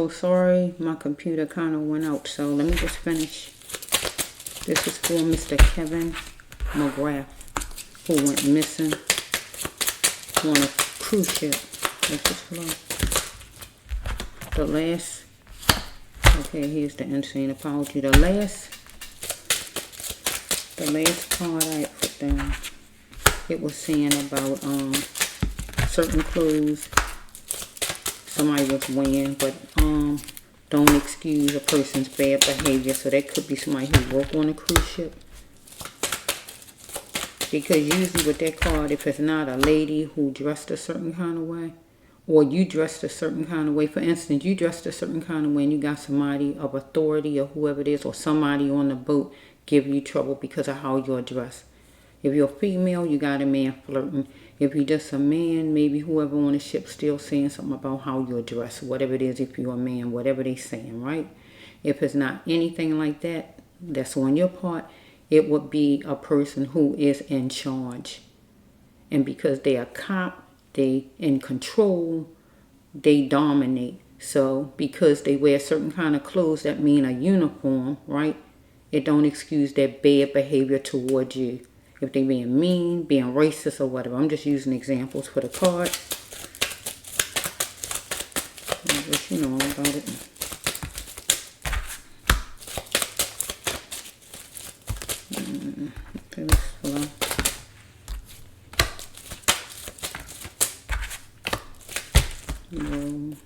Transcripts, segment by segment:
Oh, sorry, my computer kind of went out, so let me just finish. This is for Mr. Kevin McGrath, who went missing on a cruise ship. Let's just flow. The last, okay, here's the insane apology. The last part I had put down, it was saying about certain clothes somebody was wearing, but don't excuse a person's bad behavior. So that could be somebody who worked on a cruise ship. Because usually with that card, if it's not a lady who dressed a certain kind of way, or you dressed a certain kind of way, for instance, you dressed a certain kind of way and you got somebody of authority or whoever it is, or somebody on the boat give you trouble because of how you're dressed. If you're a female, you got a man flirting. If you're just a man, maybe whoever on the ship still saying something about how you're dressed, whatever it is, if you're a man, whatever they saying, right? If it's not anything like that, that's on your part, it would be a person who is in charge. And because they are cop, they in control, they dominate. So because they wear certain kind of clothes that mean a uniform, right? It don't excuse their bad behavior towards you. If they being mean, being racist or whatever. I'm just using examples for the card. I guess you know all about it. Okay, let's follow. No.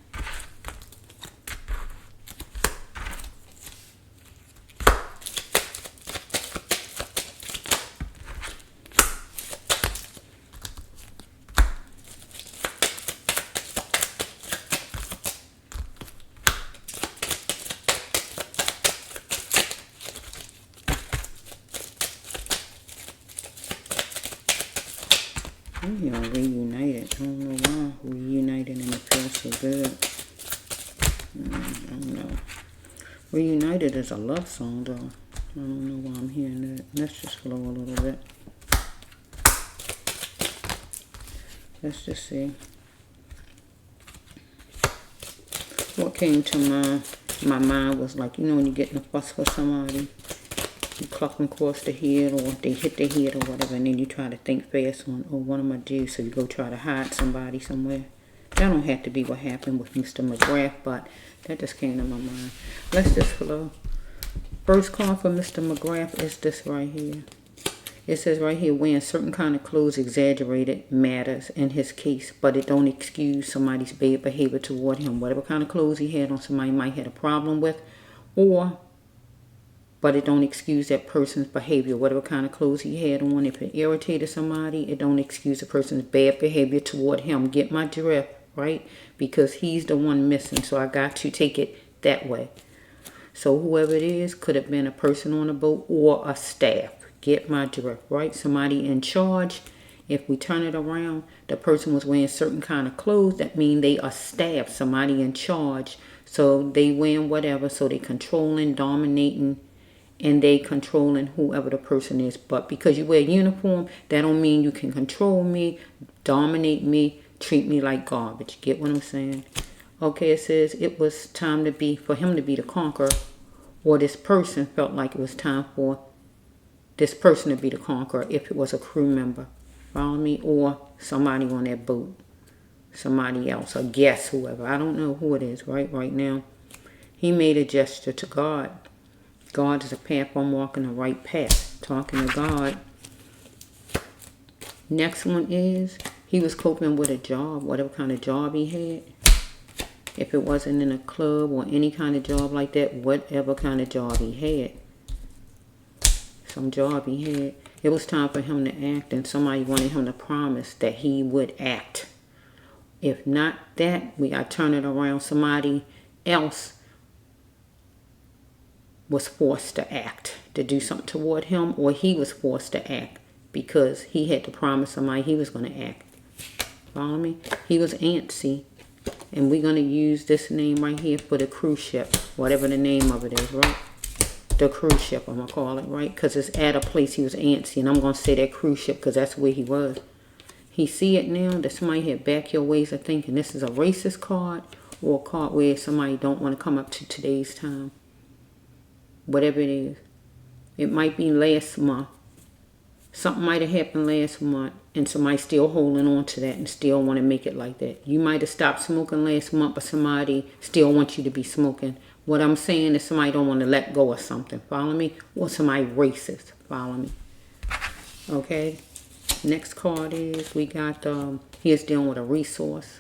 We are reunited. I don't know why. Reunited and it feels so good. I don't know. Reunited is a love song though. I don't know why I'm hearing that. Let's just flow a little bit. Let's just see. What came to my mind was like, you know, when you get in a fuss with somebody, you cluck them across the head, or they hit their head or whatever, and then you try to think fast on, oh, what am I do? So you go try to hide somebody somewhere. That don't have to be what happened with Mr. McGrath, but that just came to my mind. Let's just flow. First card for Mr. McGrath is this right here. It says right here, wearing certain kind of clothes exaggerated matters in his case, but it don't excuse somebody's bad behavior toward him. Whatever kind of clothes he had on, somebody might have a problem with, but it don't excuse that person's behavior. Whatever kind of clothes he had on, if it irritated somebody, it don't excuse a person's bad behavior toward him. Get my drift, right? Because he's the one missing, so I got to take it that way. So whoever it is could have been a person on a boat or a staff. Get my drift, right? Somebody in charge. If we turn it around, the person was wearing certain kind of clothes. That means they are staff, somebody in charge. So they wearing whatever, so they controlling, dominating, and they controlling whoever the person is. But because you wear a uniform, that don't mean you can control me, dominate me, treat me like garbage. Get what I'm saying? Okay, it says it was time for him to be the conqueror, or this person felt like it was time for this person to be the conqueror if it was a crew member. Follow me? Or somebody on that boat. Somebody else, a guest, whoever. I don't know who it is right now. He made a gesture to God. God is a path. I'm walking the right path. Talking to God. Next one is he was coping with a job, whatever kind of job he had. If it wasn't in a club or any kind of job like that, whatever kind of job he had. Some job he had. It was time for him to act, and somebody wanted him to promise that he would act. If not that, we got to turn it around. Somebody else was forced to act, to do something toward him, or he was forced to act because he had to promise somebody he was going to act. Follow me? He was antsy, and we're going to use this name right here for the cruise ship, whatever the name of it is, right? The cruise ship, I'm going to call it, right? Because it's at a place he was antsy, and I'm going to say that cruise ship because that's where he was. He see it now that somebody had back your ways of thinking. This is a racist card, or a card where somebody don't want to come up to today's time. Whatever it is. It might be last month. Something might have happened last month and somebody's still holding on to that and still want to make it like that. You might have stopped smoking last month, but somebody still wants you to be smoking. What I'm saying is somebody don't want to let go of something. Follow me? Or somebody racist. Follow me? Okay? Next card is we got, he is dealing with a resource.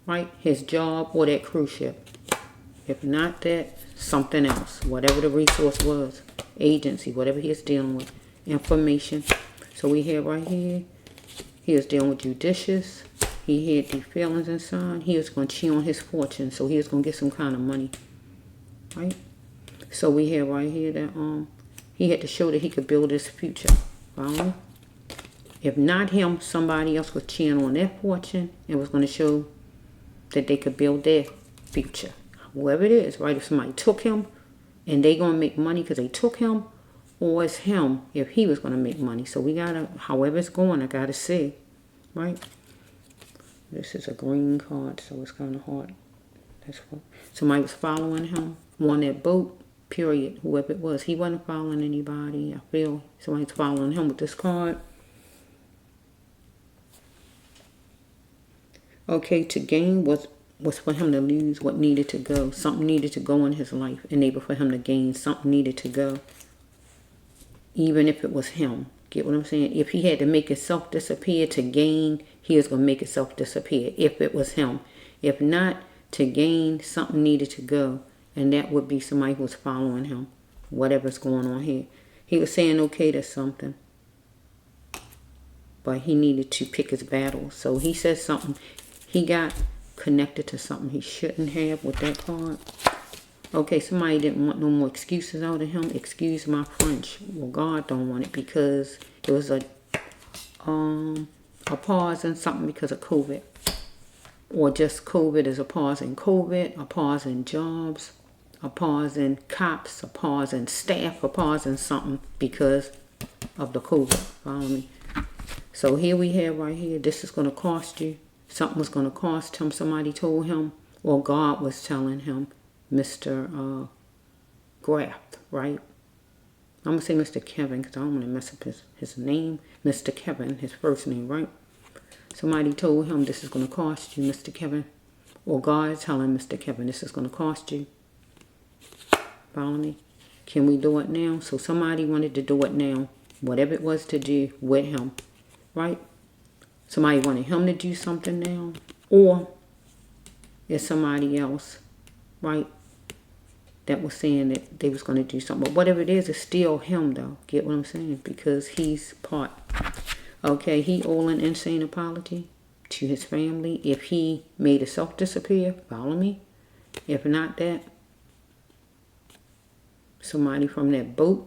Right? His job or that cruise ship. If not that, something else. Whatever the resource was. Agency, whatever he is dealing with. Information. So we have right here, he is dealing with judicious. He had these feelings inside. He was going to cheat on his fortune, so he was going to get some kind of money, right? So we have right here that he had to show that he could build his future. Follow? If not him, somebody else was cheating on their fortune and was going to show that they could build their future. Whoever it is, right? If somebody took him and they going to make money because they took him, or it's him if he was going to make money. So we got to, however it's going, I got to see. Right? This is a green card, so it's kind of hard. That's what. Somebody was following him on that boat, period. Whoever it was. He wasn't following anybody. I feel somebody's following him with this card. Okay, to gain was for him to lose what needed to go. Something needed to go in his life. Enable for him to gain. Something needed to go. Even if it was him. Get what I'm saying? If he had to make himself disappear to gain, he was going to make himself disappear. If it was him. If not, to gain, something needed to go. And that would be somebody who was following him. Whatever's going on here. He was saying okay to something. But he needed to pick his battle. So he said something. He got connected to something he shouldn't have with that card. Okay, somebody didn't want no more excuses out of him. Excuse my French. Well, God don't want it because it was a pause in something because of COVID. Or just COVID is a pause in COVID, a pause in jobs, a pause in cops, a pause in staff, a pause in something because of the COVID. Follow me? So here we have right here, this is going to cost you. Something was going to cost him. Somebody told him, or God was telling him. Mr. McGrath, right? I'm going to say Mr. Kevin because I don't want to mess up his name. Mr. Kevin, his first name, right? Somebody told him this is going to cost you, Mr. Kevin. Or God is telling Mr. Kevin this is going to cost you. Follow me? Can we do it now? So somebody wanted to do it now. Whatever it was to do with him, right? Somebody wanted him to do something now. Or it's somebody else, right? That was saying that they was going to do something. But whatever it is, it's still him, though. Get what I'm saying? Because he's part. Okay, he owed an insane apology to his family. If he made himself disappear, follow me. If not that, somebody from that boat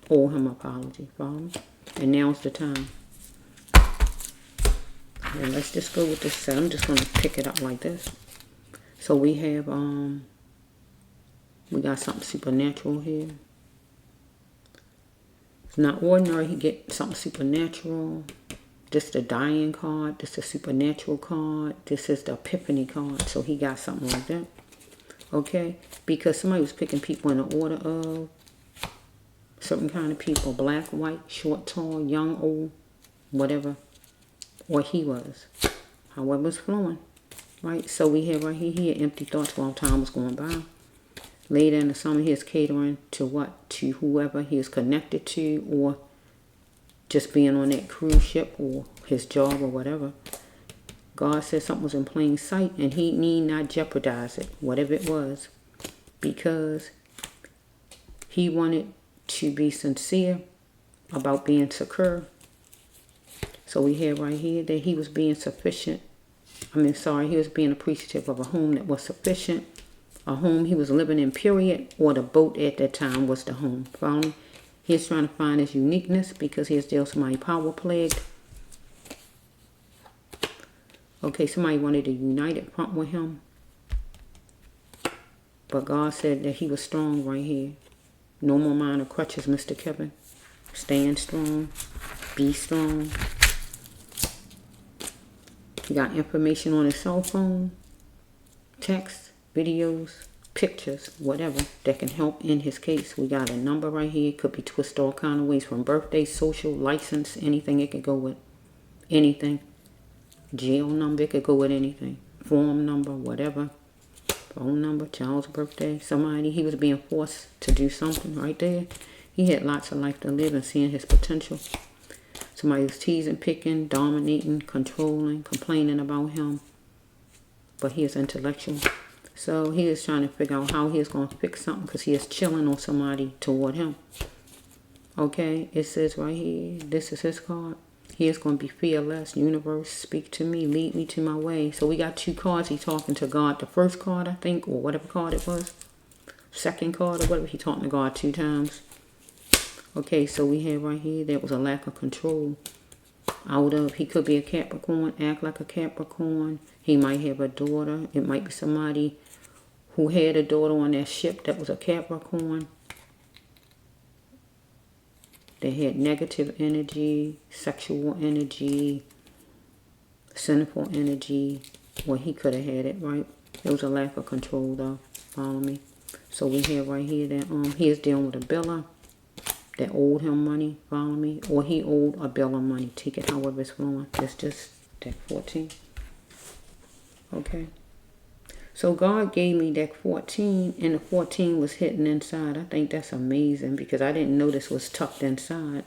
owe him an apology. Follow me? And now's the time. And let's just go with this set. I'm just going to pick it up like this. So we have, we got something supernatural here. It's not ordinary. He get something supernatural. This is the dying card. This is the supernatural card. This is the epiphany card. So he got something like that. Okay? Because somebody was picking people in the order of certain kind of people. Black, white, short, tall, young, old, whatever. Or he was. However it's flowing. Right? So we have right here empty thoughts while time was going by. Later in the summer, he is catering to what? To whoever he is connected to, or just being on that cruise ship, or his job, or whatever. God said something was in plain sight, and he need not jeopardize it, whatever it was, because he wanted to be sincere about being secure. So we have right here that he was being sufficient. He was being appreciative of a home that was sufficient. A home he was living in, period, or the boat at that time was the home. Follow me? He's trying to find his uniqueness because he's still somebody power plagued. Okay, somebody wanted a united front with him. But God said that he was strong right here. No more minor crutches, Mr. Kevin. Stand strong. Be strong. He got information on his cell phone. Text, videos, pictures, whatever that can help in his case. We got a number right here. It could be twisted all kind of ways, from birthday, social, license, anything it could go with. Anything. Jail number, it could go with anything. Form number, whatever. Phone number, child's birthday, somebody, he was being forced to do something right there. He had lots of life to live and seeing his potential. Somebody was teasing, picking, dominating, controlling, complaining about him. But he is intellectual. So he is trying to figure out how he is going to fix something because he is chilling on somebody toward him. Okay, it says right here, this is his card. He is going to be fearless. Universe, speak to me. Lead me to my way. So we got 2 cards. He talking to God. The first card, I think, or whatever card it was. Second card or whatever. He talking to God 2 times. Okay, so we have right here, there was a lack of control. He could be a Capricorn, act like a Capricorn. He might have a daughter. It might be somebody who had a daughter on that ship that was a Capricorn. They had negative energy, sexual energy, sinful energy. Well, he could have had it, right? There was a lack of control, though. Follow me? So we have right here that he is dealing with a biller that owed him money. Follow me? Or he owed a biller money. Take it however it's flowing. That's just deck 14. Okay. So God gave me deck 14, and the 14 was hidden inside. I think that's amazing because I didn't know this was tucked inside.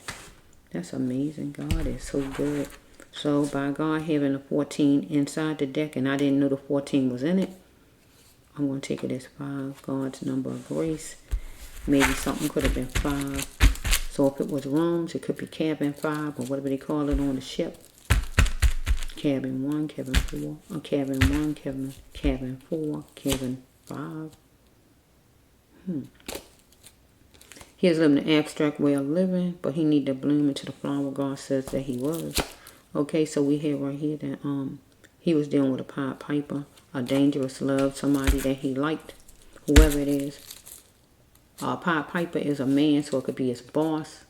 That's amazing. God is so good. So by God having the 14 inside the deck, and I didn't know the 14 was in it, I'm going to take it as 5, God's number of grace. Maybe something could have been 5. So if it was rooms, it could be cabin 5 or whatever they call it on the ship. Cabin 1, cabin 4, or cabin 1, cabin 4, cabin 5. He is living an abstract way of living, but he need to bloom into the flower God says that he was. Okay, so we have right here that he was dealing with a Pied Piper, a dangerous love, somebody that he liked, whoever it is. A Pied Piper is a man, so it could be his boss.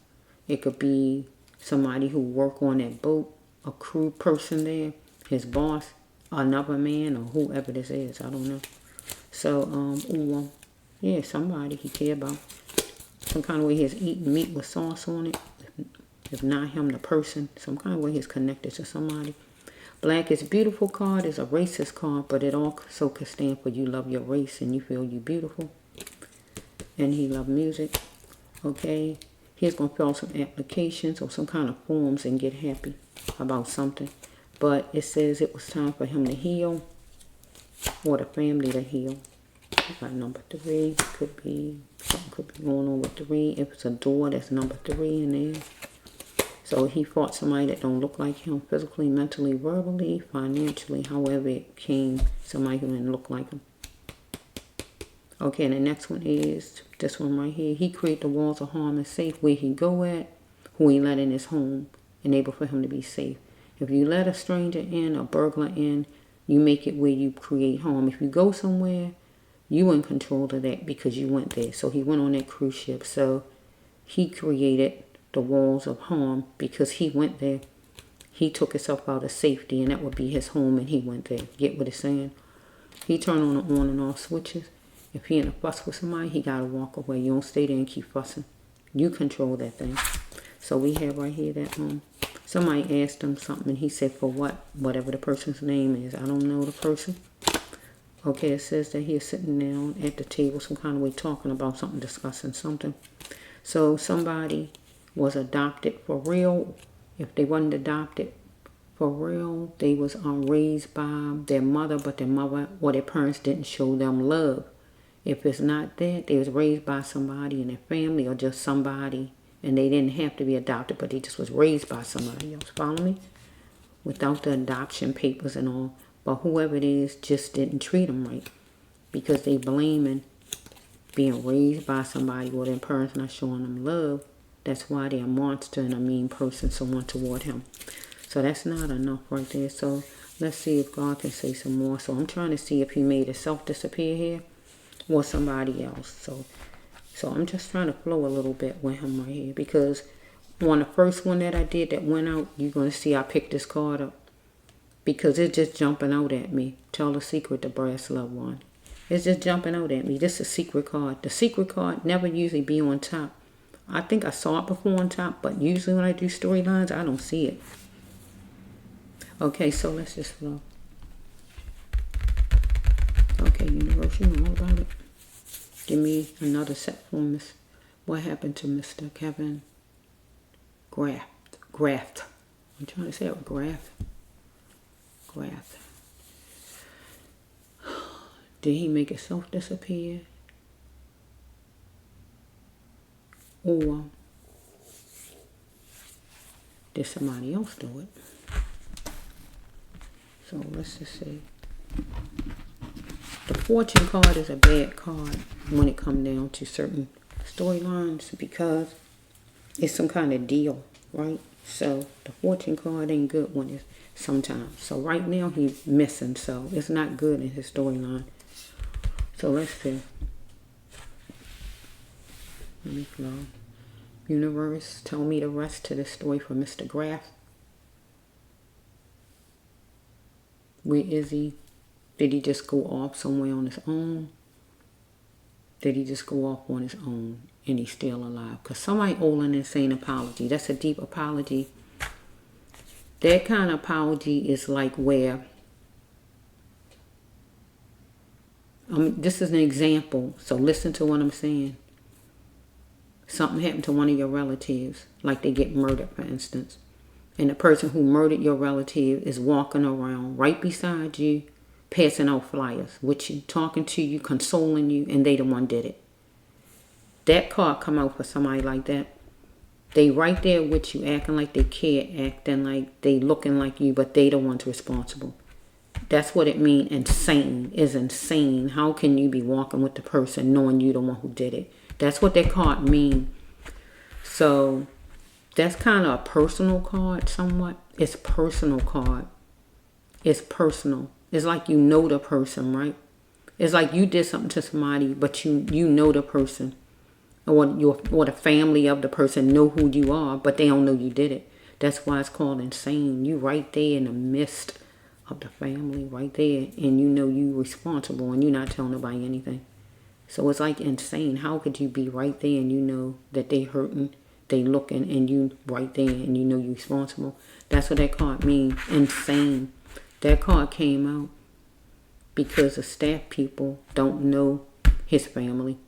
It could be somebody who work on that boat, a crew person there, his boss, another man, or whoever this is. I don't know. So, yeah, somebody he care about. Some kind of way he's eating meat with sauce on it. If not him, the person. Some kind of way he's connected to somebody. Black is beautiful card is a racist card, but it also could stand for you love your race and you feel you beautiful. And he love music. Okay. He's going to fill out some applications or some kind of forms and get happy about something. But it says it was time for him to heal or the family to heal. We got number 3. Could be something could be going on with 3. If it's a door, that's number 3 in there. So he fought somebody that don't look like him physically, mentally, verbally, financially, however it came, somebody who didn't look like him. Okay, and the next one is this one right here. He created the walls of harm and safe where he go at, who he let in his home, enable for him to be safe. If you let a stranger in, a burglar in, you make it where you create harm. If you go somewhere, you in control of that because you went there. So he went on that cruise ship. So he created the walls of harm because he went there. He took himself out of safety, and that would be his home, and he went there. Get what it's saying? He turned on the on and off switches. If he in a fuss with somebody, he got to walk away. You don't stay there and keep fussing. You control that thing. So we have right here that somebody asked him something, and he said, for what? Whatever the person's name is. I don't know the person. Okay, it says that he is sitting down at the table, some kind of way talking about something, discussing something. So somebody was adopted for real. If they wasn't adopted for real, they was raised by their mother, but their mother or their parents didn't show them love. If it's not that, they was raised by somebody in their family or just somebody, and they didn't have to be adopted, but they just was raised by somebody else. Follow me? Without the adoption papers and all. But whoever it is just didn't treat them right because they blaming being raised by somebody or their parents not showing them love. That's why they're a monster and a mean person, someone toward him. So that's not enough right there. So let's see if God can say some more. So I'm trying to see if he made himself disappear here or somebody else. So I'm just trying to flow a little bit with him right here because on the first one that I did that went out, you're going to see I picked this card up. because it's just jumping out at me. Tell the secret to brass loved one. It's just jumping out at me. This is a secret card. The secret card never usually be on top. I think I saw it before on top, but usually when I do storylines, I don't see it. Okay, so let's just flow. Okay, universe, you know all about it. Give me another set for Miss. What happened to Mr. Kevin? Graft. I'm trying to say it. Graft. Did he make himself disappear? Or did somebody else do it? So let's just say the fortune card is a bad card when it comes down to certain storylines because it's some kind of deal, right? So the fortune card ain't good when it's sometimes. So right now he's missing, so it's not good in his storyline. So let's see. Let me flow. Universe, tell me the rest to the story for Mr. Graff. Where is he? Did he just go off somewhere on his own? Did he just go off on his own and he's still alive? Because somebody owe an insane apology. That's a deep apology. That kind of apology is like where, this is an example, so listen to what I'm saying. Something happened to one of your relatives, like they get murdered, for instance. And the person who murdered your relative is walking around right beside you, passing out flyers with you, talking to you, consoling you, and they the one did it. That card come out for somebody like that. They right there with you, acting like they care, acting like they looking like you, but they the ones responsible. That's what it means. Insane is insane. How can you be walking with the person knowing you the one who did it? That's what that card mean. So that's kind of a personal card somewhat. It's personal card. It's personal. It's like you know the person, right? It's like you did something to somebody, but you know the person. Or the family of the person know who you are, but they don't know you did it. That's why it's called insane. You right there in the midst of the family, right there, and you know you responsible, and you're not telling nobody anything. So it's like insane. How could you be right there and you know that they hurting, they looking, and you right there and you know you responsible? That's what that card means. Insane. That card came out because the staff people don't know his family.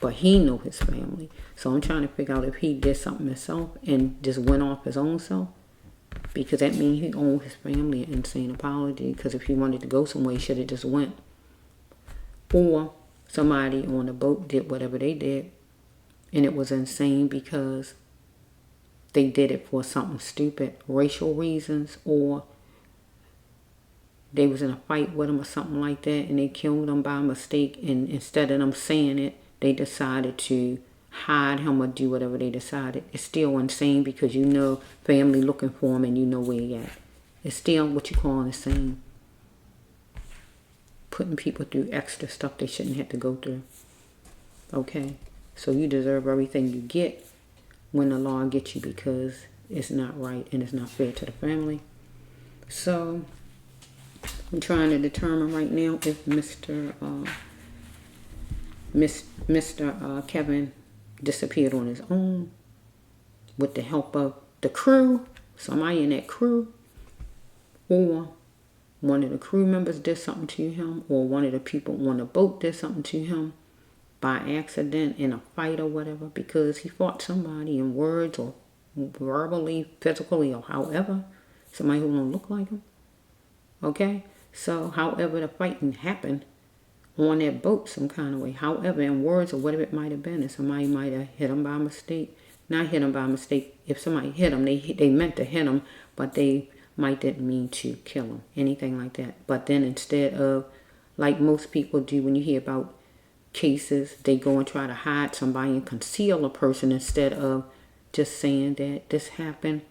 But he know his family. So I'm trying to figure out if he did something himself and just went off his own self. Because that means he owed his family an insane apology. Because if he wanted to go somewhere, he should have just went. Or somebody on the boat did whatever they did. And it was insane because they did it for something stupid. Racial reasons. Or they was in a fight with him or something like that. And they killed him by mistake. And instead of them saying it, they decided to hide him or do whatever they decided. It's still insane because you know family looking for him and you know where he at. It's still what you call insane. Putting people through extra stuff they shouldn't have to go through. Okay? So you deserve everything you get when the law gets you because it's not right and it's not fair to the family. So I'm trying to determine right now if Mr. Kevin disappeared on his own with the help of the crew, somebody in that crew, or one of the crew members did something to him, or one of the people on the boat did something to him by accident in a fight or whatever because he fought somebody in words or verbally, physically, or however, somebody who don't look like him. Okay? So however the fighting happened, on that boat some kind of way. However, in words or whatever it might have been, and somebody might have hit him by mistake. Not hit him by mistake. If somebody hit him, they meant to hit him, but they might didn't mean to kill him. Anything like that. But then instead of, like most people do when you hear about cases, they go and try to hide somebody and conceal a person instead of just saying that this happened.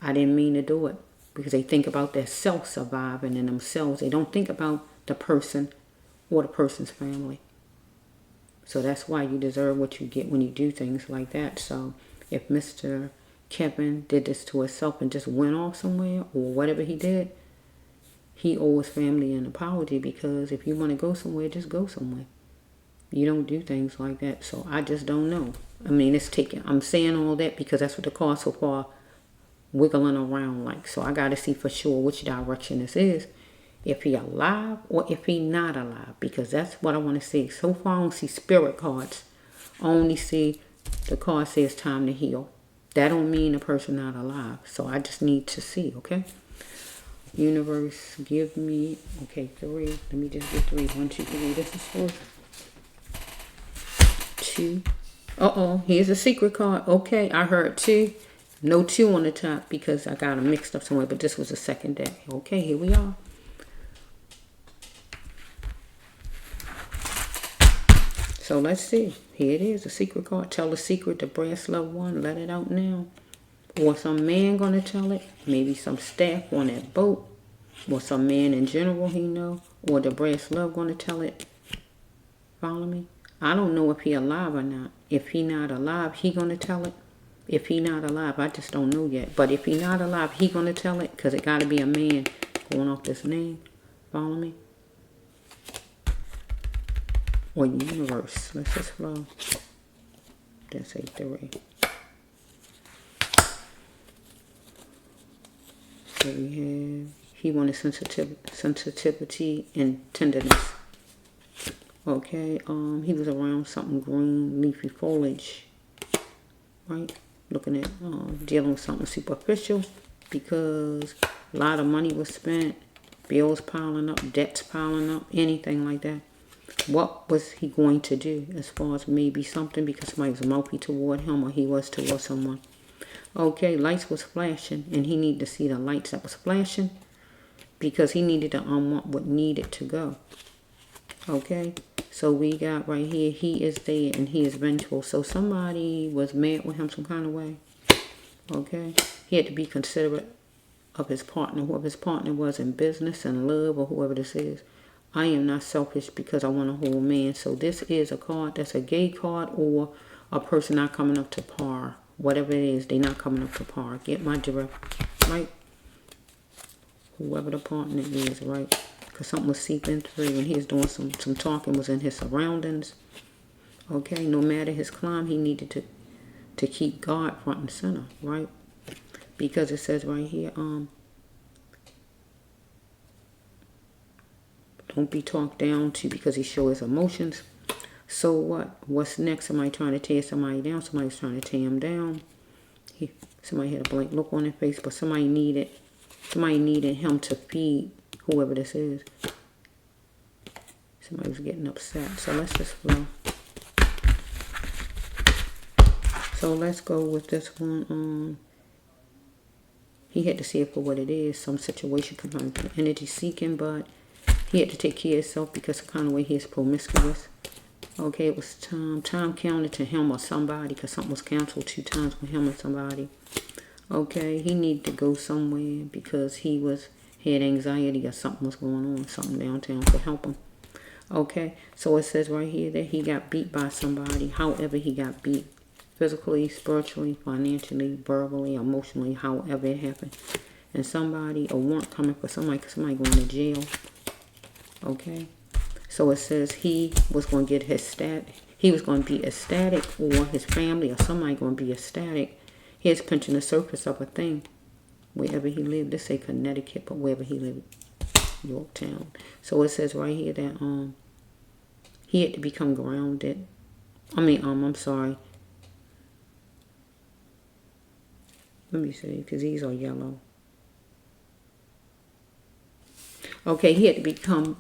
I didn't mean to do it. Because they think about their self surviving and themselves. They don't think about the person or the person's family. So that's why you deserve what you get when you do things like that. So if Mr. Kevin did this to himself and just went off somewhere or whatever he did, he owes family an apology, because if you want to go somewhere, just go somewhere. You don't do things like that. So I just don't know. I mean, I'm saying all that because that's what the card so far wiggling around like. So I got to see for sure which direction this is. If he alive or if he not alive, because that's what I want to see. So far I don't see spirit cards. I only see the card says time to heal. That don't mean the person not alive. So I just need to see, okay? Universe, give me, okay, 3. Let me just get 3. 1, 2, 3. This is 4. 2. Uh-oh, here's a secret card. Okay, I heard 2. No 2 on the top because I got them mixed up somewhere, but this was the second deck. Okay, here we are. So let's see. Here it is, a secret card. Tell the secret to brass loved one. Let it out now. Or some man going to tell it. Maybe some staff on that boat. Or some man in general he know. Or the brass love going to tell it. Follow me? I don't know if he alive or not. If he not alive, he going to tell it. If he not alive, I just don't know yet. But if he not alive, he going to tell it. Because it got to be a man going off this name. Follow me? Or universe. Let's just flow. That's a 3. So we have, he wanted sensitivity and tenderness. Okay, he was around something green, leafy foliage. Right? Looking at dealing with something superficial because a lot of money was spent, bills piling up, debts piling up, anything like that. What was he going to do as far as maybe something because somebody was mouthy toward him or he was toward someone? Okay, lights was flashing and he needed to see the lights that was flashing because he needed to unlock what needed to go. Okay, so we got right here, he is there and he is vengeful. So somebody was mad with him some kind of way. Okay, he had to be considerate of his partner, whoever his partner was in business and love or whoever this is. I am not selfish because I want a whole man. So this is a card that's a gay card or a person not coming up to par. Whatever it is, they not coming up to par. Get my direct, right? Whoever the partner is, right? Because something was seeping through when he was doing some talking was in his surroundings. Okay, no matter his climb, he needed to keep God front and center, right? Because it says right here, don't be talked down to because he shows his emotions. So what? What's next? Somebody trying to tear somebody down. Somebody's trying to tear him down. Somebody had a blank look on their face, but somebody needed him to feed whoever this is. Somebody was getting upset. So let's just flow. So let's go with this one. He had to see it for what it is. Some situation combined with energy seeking, but he had to take care of himself because the kind of way he is promiscuous. Okay, it was time counted to him or somebody because something was canceled 2 times with him or somebody. Okay, he needed to go somewhere because he had anxiety or something was going on, something downtown to help him. Okay, so it says right here that he got beat by somebody, however he got beat. Physically, spiritually, financially, verbally, emotionally, however it happened. And somebody, a warrant coming for somebody because somebody going to jail. Okay, so it says he was going to get his he was going to be ecstatic, or his family or somebody going to be ecstatic. He's pinching the surface of a thing wherever he lived. Let's say Connecticut, but wherever he lived, Yorktown. So it says right here that he had to become grounded. I'm sorry. Let me see, because these are yellow. Okay, he had to become